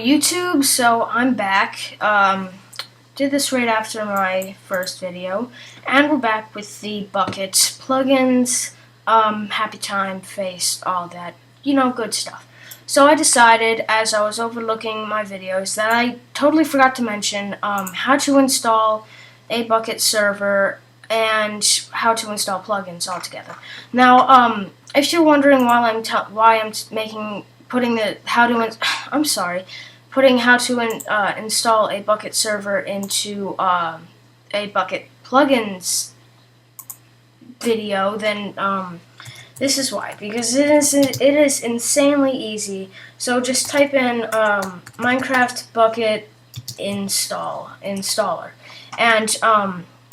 YouTube, so I'm back. Did this right after my first video, and we're back with the Bukkit plugins, happy time, face, all that, good stuff. So I decided, as I was overlooking my videos, that I totally forgot to mention how to install a Bukkit server and how to install plugins altogether. Now, if you're wondering putting how to install a Bukkit server into a Bukkit plugins video, then this is why, because it is insanely easy. So just type in Minecraft Bukkit installer, and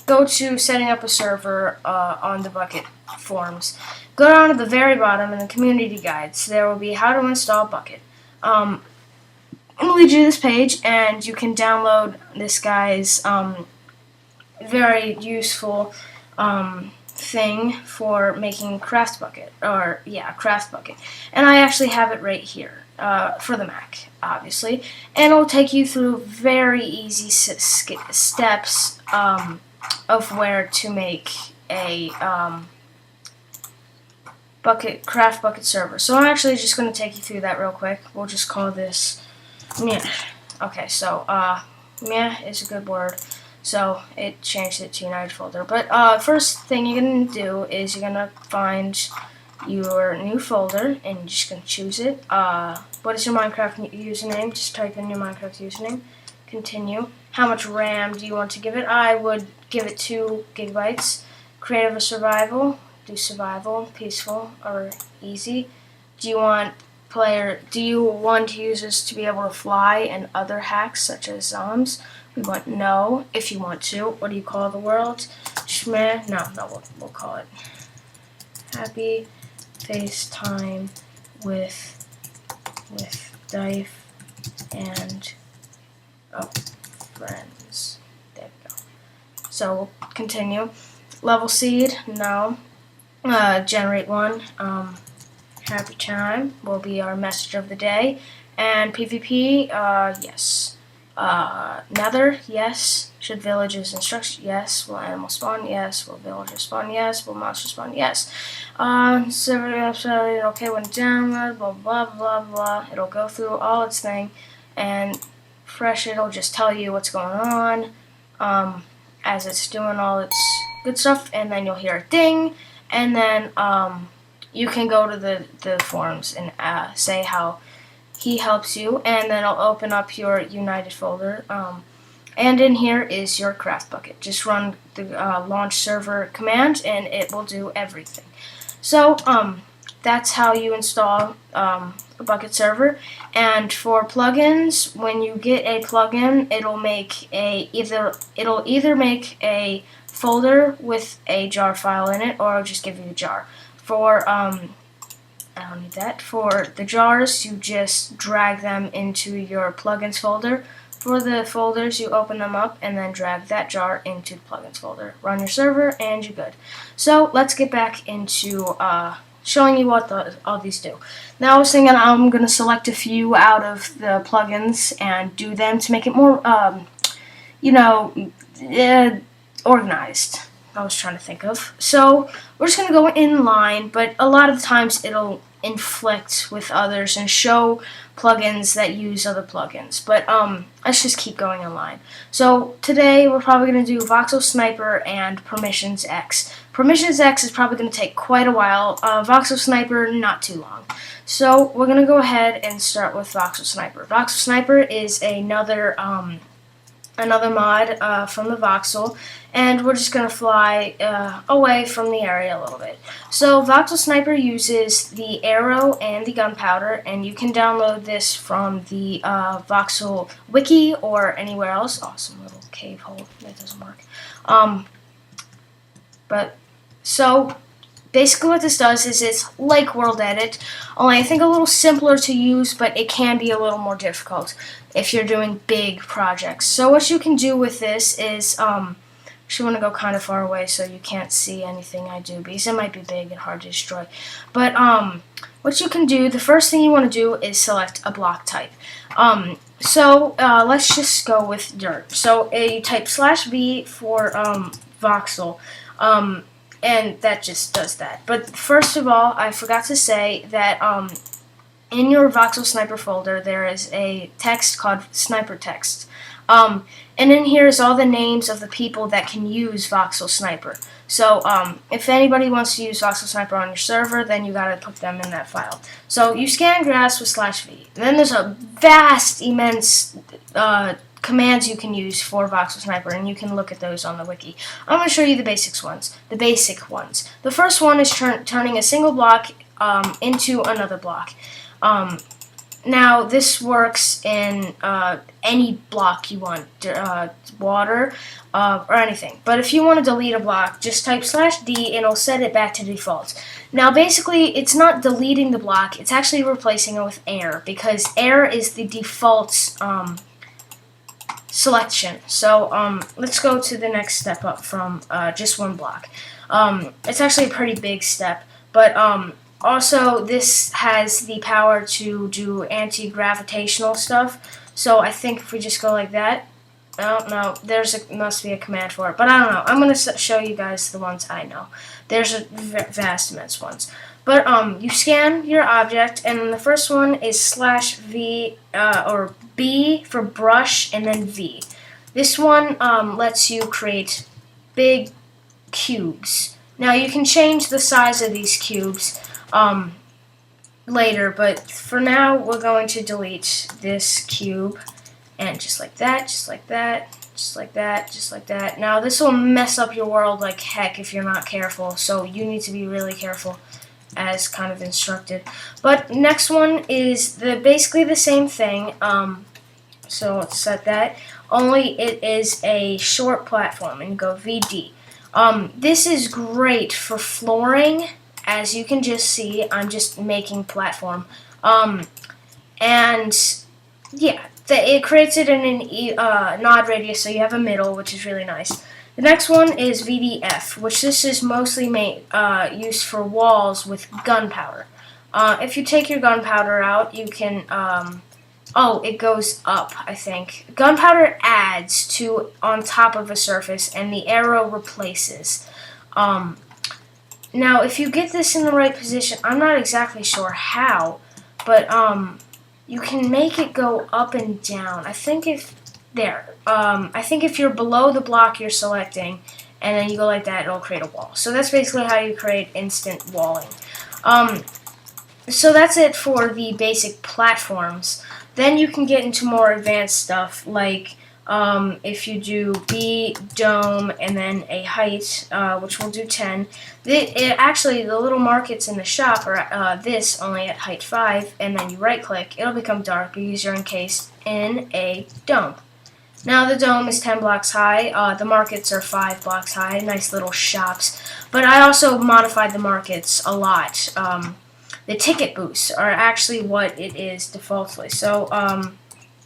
go to setting up a server on the Bukkit forums. Go down to the very bottom in the community guides. There will be how to install Bukkit. It'll lead you to this page, and you can download this guy's very useful thing for making Craft Bukkit. And I actually have it right here for the Mac, obviously. And it'll take you through very easy steps of where to make a Craft Bukkit server. So I'm actually just going to take you through that real quick. We'll just call this meh. Okay, so meh is a good word. So it changed it to United folder. But first thing you're going to do is you're going to find your new folder, and you're just going to choose it. What is your Minecraft username? Just type in your Minecraft username. Continue. How much RAM do you want to give it? I would give it 2 gigabytes. Creative or survival? Do survival, peaceful, or easy. Do you want users to be able to fly and other hacks such as zombies? We want no. If you want to, what do you call the world? Schmeh? No, we'll call it happy FaceTime with Dife and friends. There we go. So we'll continue. Level seed? No. Generate one. Happy time will be our message of the day. And PvP? Yes. Nether? Yes. Should villages instruct? Yes. Will animals spawn? Yes. Will villagers spawn? Yes. Will monsters spawn? Yes. Server upside, okay when download, blah blah blah blah. It'll go through all its thing, and fresh it'll just tell you what's going on as it's doing all its good stuff, and then you'll hear a ding, and then you can go to the forums and say how he helps you, and then it'll open up your United folder, and in here is your Craft Bukkit. Just run the launch server command, and it will do everything. So that's how you install a Bukkit server. And for plugins, when you get a plugin, it'll either make a folder with a jar file in it, or it'll just give you the jar. For I don't need that. For the jars, you just drag them into your plugins folder. For the folders, you open them up and then drag that jar into the plugins folder. Run your server, and you're good. So let's get back into showing you what all these do. Now I was thinking I'm going to select a few out of the plugins and do them to make it more, organized. I was trying to think of. So we're just going to go in line, but a lot of the times it'll inflict with others and show plugins that use other plugins. But let's just keep going in line. So today we're probably going to do Voxel Sniper and PermissionsEx. PermissionsEx is probably going to take quite a while. Voxel Sniper, not too long. So we're going to go ahead and start with Voxel Sniper. Voxel Sniper is another mod from the Voxel, and we're just going to fly away from the area a little bit. So Voxel Sniper uses the arrow and the gunpowder, and you can download this from the Voxel wiki or anywhere else. Awesome little cave hole. That doesn't work. So basically what this does is it's like World Edit, only I think a little simpler to use, but it can be a little more difficult if you're doing big projects. So what you can do with this is Actually, want to go kind of far away so you can't see anything I do because it might be big and hard to destroy. But what you can do, the first thing you want to do is select a block type. So let's just go with dirt. So you type /V for voxel, and that just does that. But first of all, I forgot to say that in your Voxel Sniper folder there is a text called Sniper Text. And in here is all the names of the people that can use Voxel Sniper. So if anybody wants to use Voxel Sniper on your server, then you gotta put them in that file. So you scan grass with /V. And then there's a vast, immense commands you can use for Voxel Sniper, and you can look at those on the wiki. I'm going to show you the basic ones. The first one is turning a single block into another block. Now, this works in any block you want, water, or anything. But if you want to delete a block, just type /D and it'll set it back to default. Now, basically, it's not deleting the block, it's actually replacing it with air, because air is the default selection. So, let's go to the next step up from just one block. It's actually a pretty big step, but also, this has the power to do anti-gravitational stuff. So I think if we just go like that, no, must be a command for it. But I don't know. I'm going to show you guys the ones I know. There's a vast, immense ones. But you scan your object, and the first one is /V or B for brush, and then V. This one lets you create big cubes. Now you can change the size of these cubes later, but for now we're going to delete this cube, and just like that, just like that, just like that, just like that. Now this will mess up your world like heck if you're not careful, so you need to be really careful as kind of instructed. But next one is basically the same thing, so let's set that, only it is a short platform, and go VD. This is great for flooring. As you can just see, I'm just making platform. And yeah, it creates it in an nod radius, so you have a middle, which is really nice. The next one is VDF, which this is mostly used for walls with gunpowder. If you take your gunpowder out, you can, it goes up, I think. Gunpowder adds to on top of a surface, and the arrow replaces. Now, if you get this in the right position, I'm not exactly sure how, but you can make it go up and down. I think if you're below the block you're selecting, and then you go like that, it'll create a wall. So that's basically how you create instant walling. So that's it for the basic platforms. Then you can get into more advanced stuff, like if you do B, dome, and then a height, which will do 10. Actually, the little markets in the shop are this only at height 5, and then you right-click, it'll become dark because you're encased in a dome. Now the dome is 10 blocks high, the markets are 5 blocks high, nice little shops. But I also modified the markets a lot. The ticket booths are actually what it is defaultly. So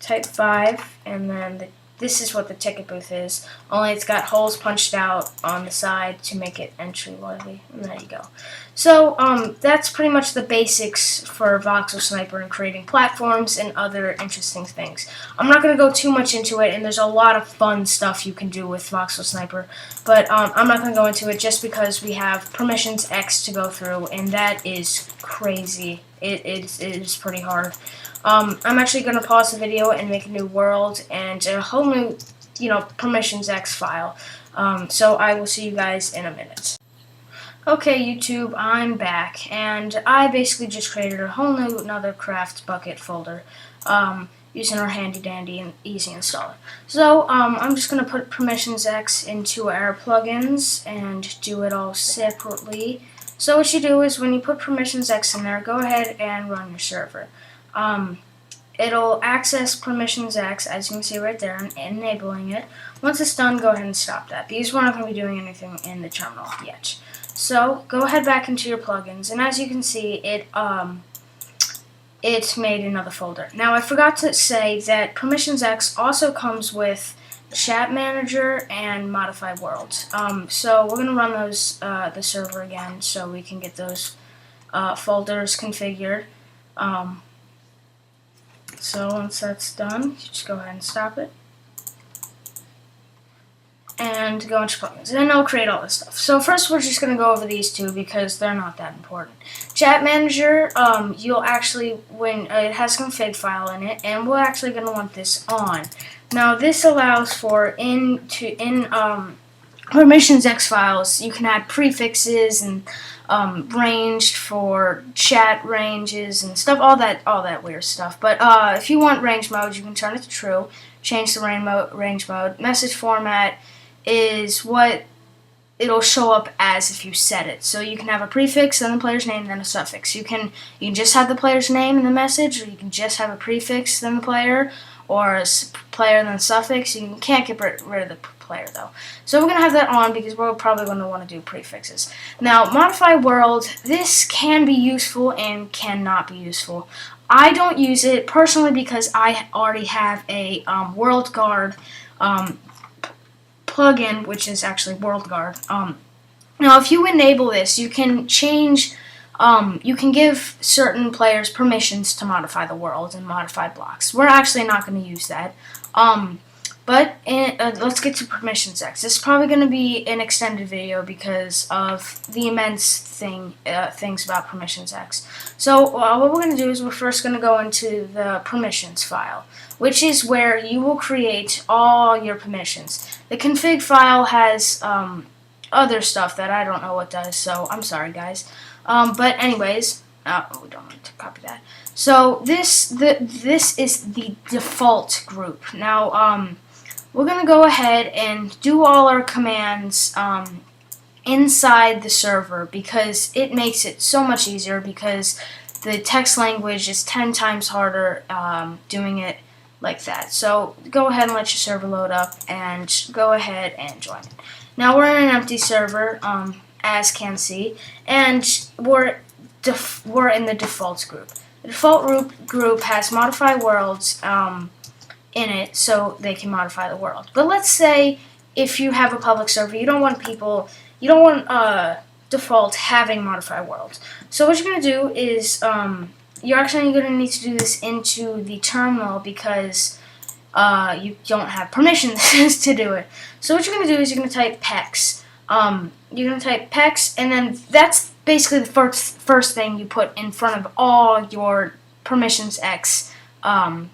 type 5, and then this is what the ticket booth is, only it's got holes punched out on the side to make it entry-worthy, and there you go. So, that's pretty much the basics for Voxel Sniper and creating platforms and other interesting things. I'm not going to go too much into it, and there's a lot of fun stuff you can do with Voxel Sniper, but I'm not going to go into it just because we have PermissionsEx to go through, and that is crazy. It is pretty hard. I'm actually going to pause the video and make a new world and a whole new, PermissionsEx file. So I will see you guys in a minute. Okay, YouTube, I'm back, and I basically just created a whole new another craft Bukkit folder using our handy-dandy and easy installer. So I'm just going to put PermissionsEx into our plugins and do it all separately. So what you do is when you put PermissionsEx in there, go ahead and run your server. It'll access PermissionsEx, as you can see right there, and enabling it. Once it's done, go ahead and stop that, because we're not going to be doing anything in the terminal yet. So, go ahead back into your plugins, and as you can see, it made another folder. Now, I forgot to say that PermissionsEx also comes with chat manager and modify world. So we're gonna run those the server again so we can get those folders configured. So once that's done, you just go ahead and stop it. And go into plugins, and then it'll create all this stuff. So first we're just going to go over these two because they're not that important. Chat Manager, you'll actually, when it has a config file in it, and we're actually going to want this on. Now this allows for in PermissionsEx files, you can add prefixes and ranged for chat ranges and stuff, all that weird stuff. But if you want range mode, you can turn it to true, change the range mode. Message format is what it'll show up as if you set it. So you can have a prefix, then the player's name, then a suffix. You can just have the player's name in the message, or you can just have a prefix, then the player, or a player, then a suffix. You can't get rid of the player, though. So we're going to have that on because we're probably going to want to do prefixes. Now, modify world, this can be useful and cannot be useful. I don't use it personally because I already have a World Guard plugin, which is actually World Guard. Now, if you enable this, you can change, you can give certain players permissions to modify the world and modify blocks. We're actually not going to use that. But let's get to PermissionsEx. This is probably going to be an extended video because of the immense things about PermissionsEx. So what we're going to do is we're first going to go into the permissions file, which is where you will create all your permissions. The config file has other stuff that I don't know what does, so I'm sorry, guys. But anyways, we don't want to copy that. So this is the default group. Now, we're going to go ahead and do all our commands inside the server because it makes it so much easier because the text language is 10 times harder doing it like that. So go ahead and let your server load up and go ahead and join it. Now we're in an empty server, as can see, and we're in the defaults group. The default group has modify worlds in it so they can modify the world. But let's say if you have a public server, you don't want default having modify world. So what you're going to do is you're actually going to need to do this into the terminal because you don't have permissions to do it. So what you're going to do is you're going to type PEX. You're going to type PEX, and then that's basically the first thing you put in front of all your PermissionsEx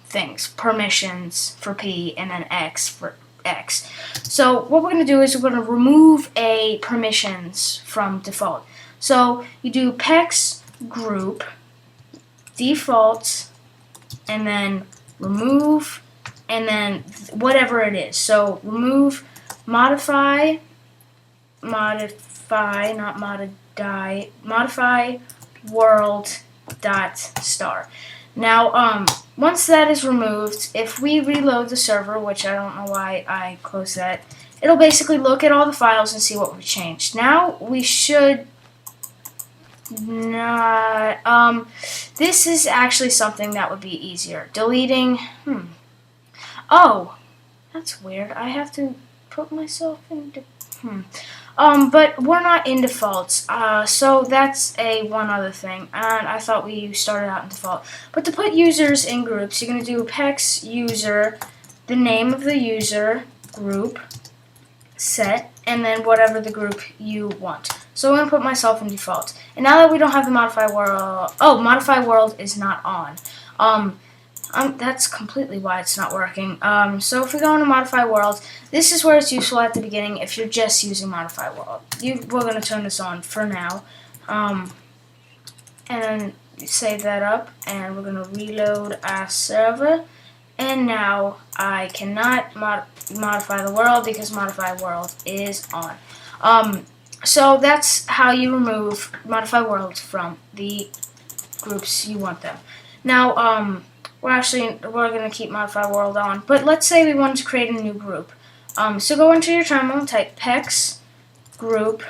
things. Permissions for P and then X for X. So what we're going to do is we're going to remove a permissions from default. So you do PEX group default and then remove and then whatever it is. So remove modify world dot star. Now, once that is removed, if we reload the server, which I don't know why I closed that, it'll basically look at all the files and see what we changed. Now we should not. This is actually something that would be easier. Deleting. Oh, that's weird. I have to put myself into. But we're not in defaults, so that's one other thing, and I thought we started out in default. But to put users in groups, you're going to do PEX user, the name of the user, group, set, and then whatever the group you want. So I'm going to put myself in default. And now that we don't have the modify world, modify world is not on. That's completely why it's not working. So if we go into modify world, this is where it's useful at the beginning if you're just using modify world. We're going to turn this on for now. And then save that up, and we're going to reload our server. And now I cannot modify the world because modify world is on. So that's how you remove modify world from the groups you want them. Now, we're going to keep modify world on, but let's say we wanted to create a new group. So go into your terminal and type PEX group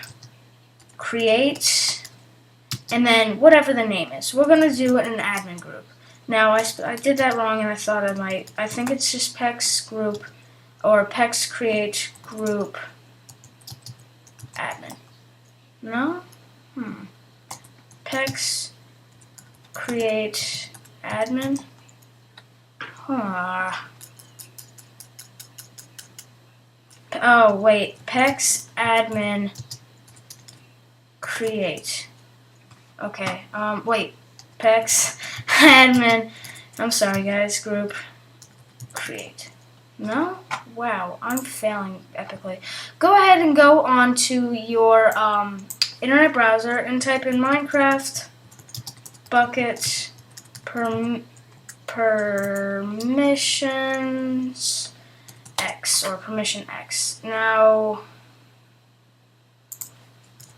create, and then whatever the name is. We're going to do it in an admin group. Now I did that wrong, and I thought I think it's just PEX group or pex create group admin. No? Pex create admin. Oh wait, pex admin create. Okay. Wait, pex admin. I'm sorry, guys. Group create. No? Wow, I'm failing epically. Go ahead and go on to your internet browser and type in Minecraft Bukkit PermissionsEx or PermissionsEx. Now,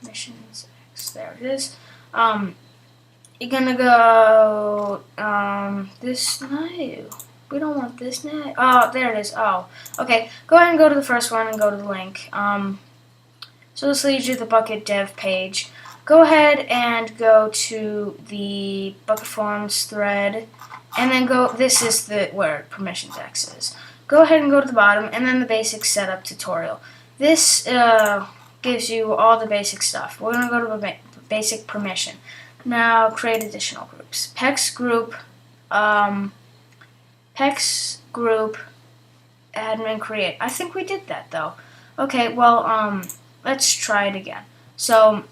PermissionsEx. There it is. You're gonna go this. No, we don't want this now. Oh, there it is. Oh, okay. Go ahead and go to the first one and go to the link. So this leads you to the Bukkit dev page. Go ahead and go to the Bukkit forums thread, and then go. This is where PermissionsEx is. Go ahead and go to the bottom, and then the basic setup tutorial. This gives you all the basic stuff. We're gonna go to the basic permission. Now create additional groups. Pex group admin create. I think we did that though. Okay, well let's try it again. So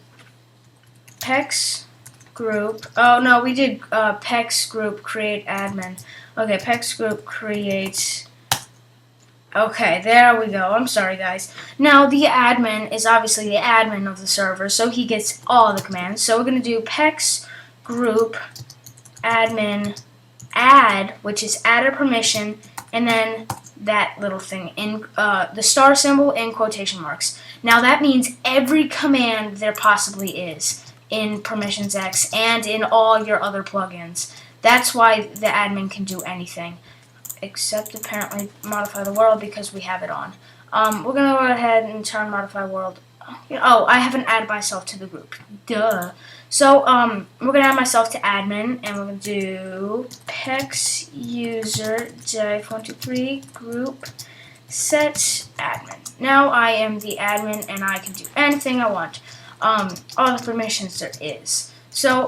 pex group. Oh no, we did pex group create admin. Okay, pex group create. Okay, there we go. I'm sorry, guys. Now, the admin is obviously the admin of the server, so he gets all the commands. So we're going to do pex group admin add, which is add a permission, and then that little thing in the star symbol in quotation marks. Now, that means every command there possibly is in PermissionsEx and in all your other plugins. That's why the admin can do anything, except apparently modify the world because we have it on. We're going to go ahead and turn modify world. Oh, I haven't added myself to the group. Duh. So, we're going to add myself to admin, and we're going to do pex user div123 group set admin. Now I am the admin, and I can do anything I want. All the permissions there is. So,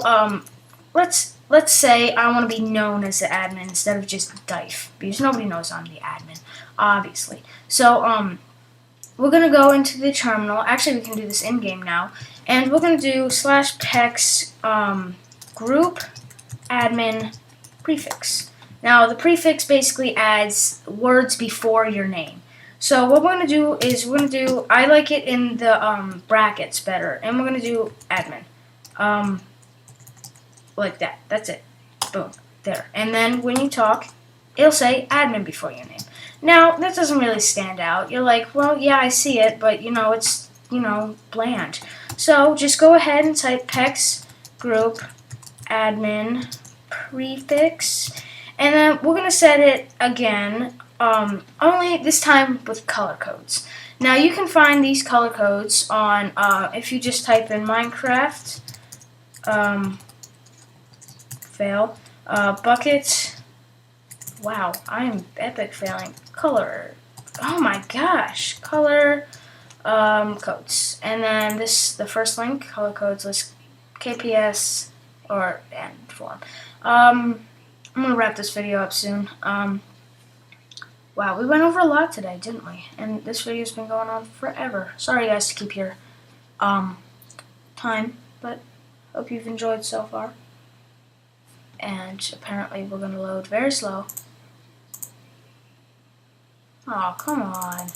let's say I want to be known as the admin instead of just div, because nobody knows I'm the admin, obviously. So, we're going to go into the terminal. Actually, we can do this in-game now. And we're going to do /pex group admin prefix. Now, the prefix basically adds words before your name. So what we're going to do is I like it in the brackets better, and we're going to do admin. Like that. That's it. Boom. There. And then when you talk, it'll say admin before your name. Now, that doesn't really stand out. You're like, well, yeah, I see it, but, it's, bland. So just go ahead and type pex group admin prefix, and then we're going to set it again, only this time with color codes. Now, you can find these color codes on, if you just type in Minecraft, Bukkit. Wow, I am epic failing. Color. Oh my gosh. Color codes. And then the first link, color codes list KPS or and form. I'm gonna wrap this video up soon. Wow, we went over a lot today, didn't we? And this video's been going on forever. Sorry guys to keep your time, but hope you've enjoyed so far. And apparently we're gonna load very slow. Oh, come on.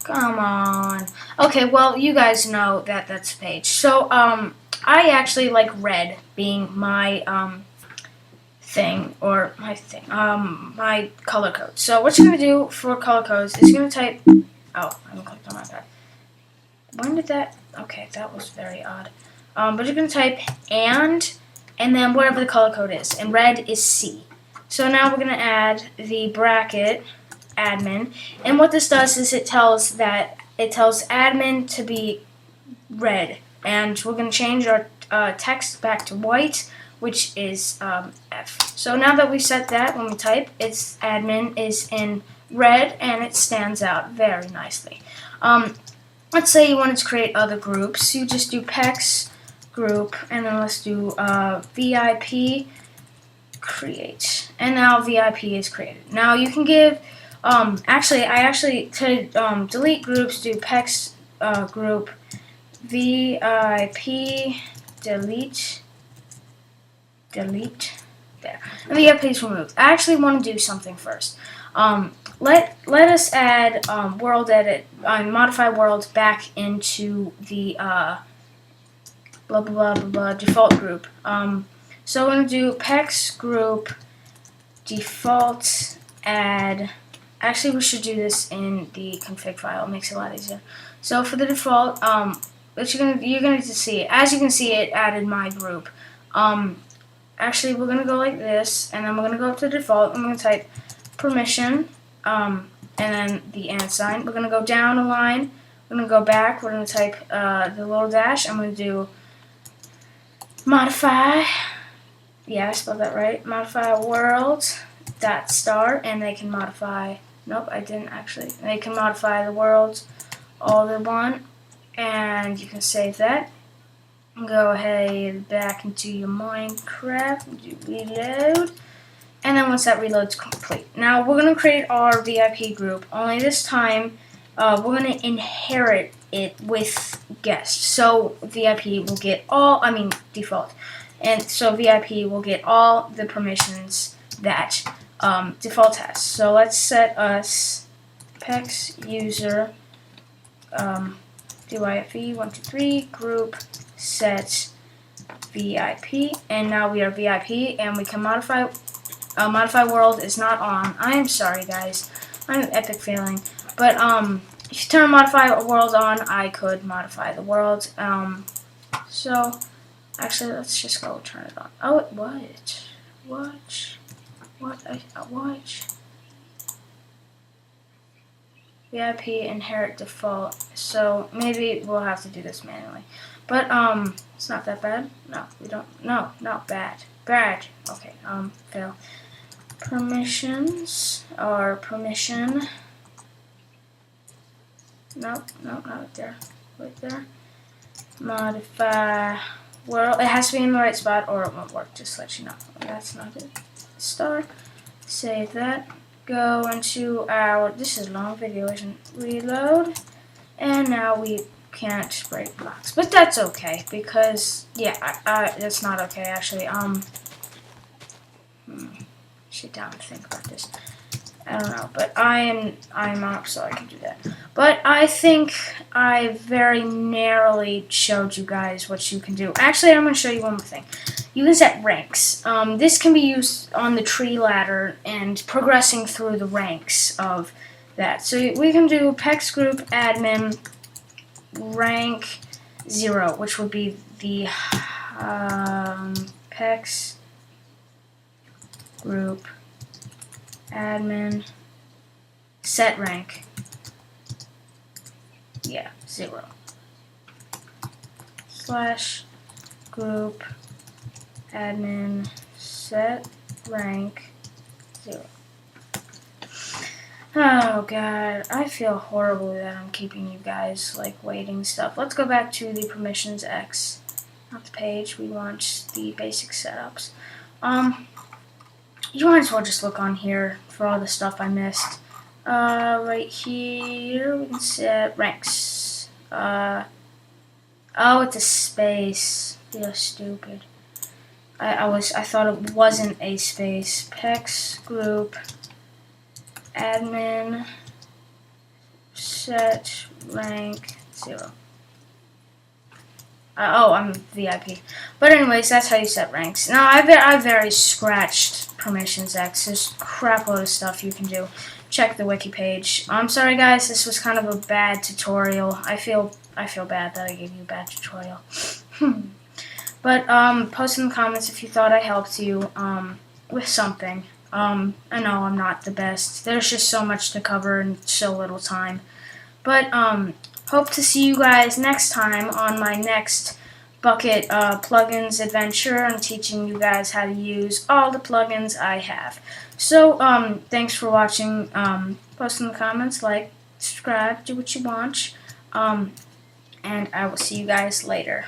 Come on. Okay, well, you guys know that that's a page. So, I actually like red being my, my color code. So, what you're going to do for color codes is you're going to type, oh, I haven't clicked on my pad. When did that, okay, that was very odd. But you're going to type and then whatever the color code is. And red is C. So, now we're going to add the bracket admin, and what this does is it tells admin to be red, and we're going to change our text back to white, which is F. So now that we've set that, when we type, it's admin is in red, and it stands out very nicely. Let's say you wanted to create other groups. You just do PEX group, and then let's do VIP create, and now VIP is created. Now you can give to delete groups, do PEX group VIP delete there, and VIP is removed. I actually want to do something first. Let us add world edit, modify world back into the default group. So we're going to do PEX group default add. Actually, we should do this in the config file. It makes it a lot easier. So for the default, you're going to see, as you can see, it added my group. Actually, we're going to go like this, and then we're going to go up to default, and we're going to type permission, and then the and sign. We're going to go down a line. We're going to go back. We're going to type the little dash. I'm going to do modify. Yeah, I spelled that right. Modify world dot star, and they can modify. Nope, I didn't actually. They can modify the worlds all they want, and you can save that. Go ahead back into your Minecraft, do reload, and then once that reload's complete, now we're going to create our VIP group. Only this time, we're going to inherit it with guest. So VIP will get all, default, and so VIP will get all the permissions that default has. So let's set us PEX user DYFE 123 group set VIP, and now we are VIP, and we can modify. Modify world is not on. I am sorry, guys. I'm epic failing. But if you turn modify world on, I could modify the world. So actually, let's just go turn it on. Oh, what? VIP inherit default. So maybe we'll have to do this manually. But it's not that bad. No, we don't. No, not bad. Bad. Okay. Fail. Permissions or permission. Nope, not there. Right there. Modify world. It has to be in the right spot, or it won't work. Just to let you know. That's not it. Star. Save that. Go into our. This is a long video, isn't it? Reload. And now we can't break blocks, but that's okay because that's not okay actually. Sit down and think about this. I don't know, but I'm up, so I can do that. But I think I very narrowly showed you guys what you can do. Actually, I'm going to show you one more thing. You can set ranks. This can be used on the tree ladder and progressing through the ranks of that. So we can do PEX group admin rank 0, which would be the PEX group admin set rank 0 / group admin set rank 0. Oh god, I feel horrible that I'm keeping you guys waiting stuff. Let's go back to the PermissionsEx, not the page. We want the basic setups. You might as well just look on here for all the stuff I missed. Right here we can set ranks. Oh, it's a space. You're stupid. I thought it wasn't a space. PEX group admin set rank 0. I'm VIP. But anyways, that's how you set ranks. Now, I very scratched PermissionsEx. There's a crap load of stuff you can do. Check the wiki page. I'm sorry, guys. This was kind of a bad tutorial. I feel bad that I gave you a bad tutorial. But post in the comments if you thought I helped you with something. I know I'm not the best. There's just so much to cover in so little time. But hope to see you guys next time on my next Bukkit plugins adventure. I'm teaching you guys how to use all the plugins I have. So thanks for watching. post in the comments, like, subscribe, do what you want. And I will see you guys later.